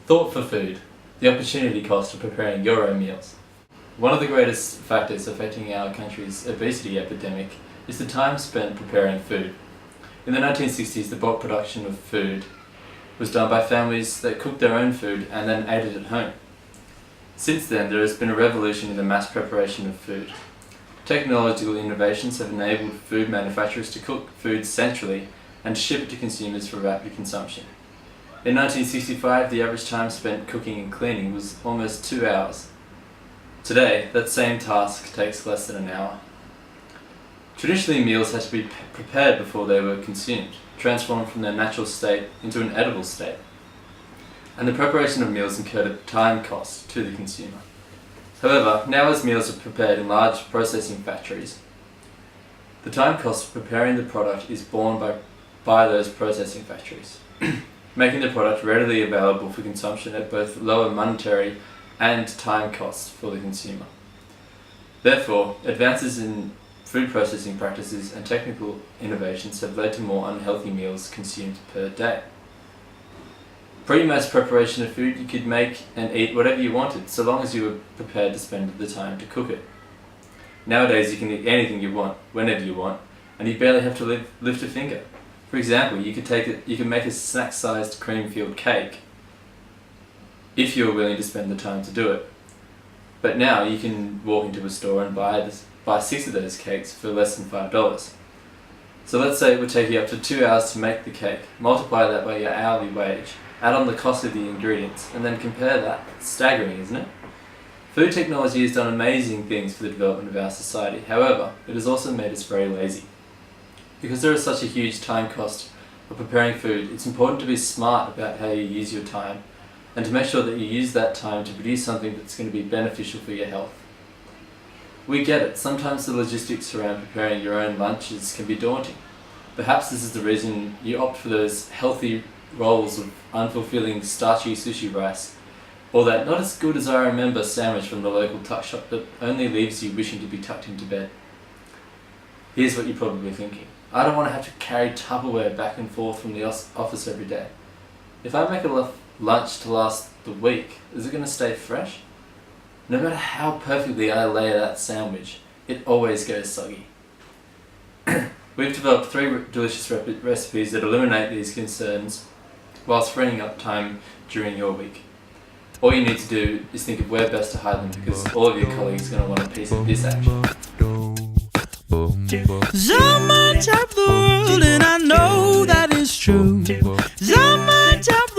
Thought for food, the opportunity cost of preparing your own meals. One of the greatest factors affecting our country's obesity epidemic is the time spent preparing food. In the 1960s, the bulk production of food was done by families that cooked their own food and then ate it at home. Since then, there has been a revolution in the mass preparation of food. Technological innovations have enabled food manufacturers to cook food centrally and to ship it to consumers for rapid consumption. In 1965, the average time spent cooking and cleaning was almost 2 hours. Today, that same task takes less than an hour. Traditionally, meals had to be prepared before they were consumed, transformed from their natural state into an edible state. And the preparation of meals incurred a time cost to the consumer. However, now as meals are prepared in large processing factories, the time cost of preparing the product is borne by those processing factories, making the product readily available for consumption at both lower monetary and time costs for the consumer. Therefore, advances in food processing practices and technical innovations have led to more unhealthy meals consumed per day. Pre-mass preparation of food, you could make and eat whatever you wanted, so long as you were prepared to spend the time to cook it. Nowadays, you can eat anything you want, whenever you want, and you barely have to lift a finger. For example, you could make a snack-sized cream-filled cake if you were willing to spend the time to do it. But now you can walk into a store and buy 6 of those cakes for less than $5. So let's say it would take you up to 2 hours to make the cake. Multiply that by your hourly wage, add on the cost of the ingredients, and then compare that. It's staggering, isn't it? Food technology has done amazing things for the development of our society. However, it has also made us very lazy. Because there is such a huge time cost of preparing food, it's important to be smart about how you use your time and to make sure that you use that time to produce something that's going to be beneficial for your health. We get it, sometimes the logistics around preparing your own lunches can be daunting. Perhaps this is the reason you opt for those healthy rolls of unfulfilling starchy sushi rice, or that not as good as I remember sandwich from the local tuck shop that only leaves you wishing to be tucked into bed. Here's what you're probably thinking. I don't want to have to carry Tupperware back and forth from the office every day. If I make a lunch to last the week, is it going to stay fresh? No matter how perfectly I layer that sandwich, it always goes soggy. We've developed 3 delicious recipes that eliminate these concerns whilst freeing up time during your week. All you need to do is think of where best to hide them, because all of your colleagues are going to want a piece of this action. So much of the world, and I know that is true. So much of the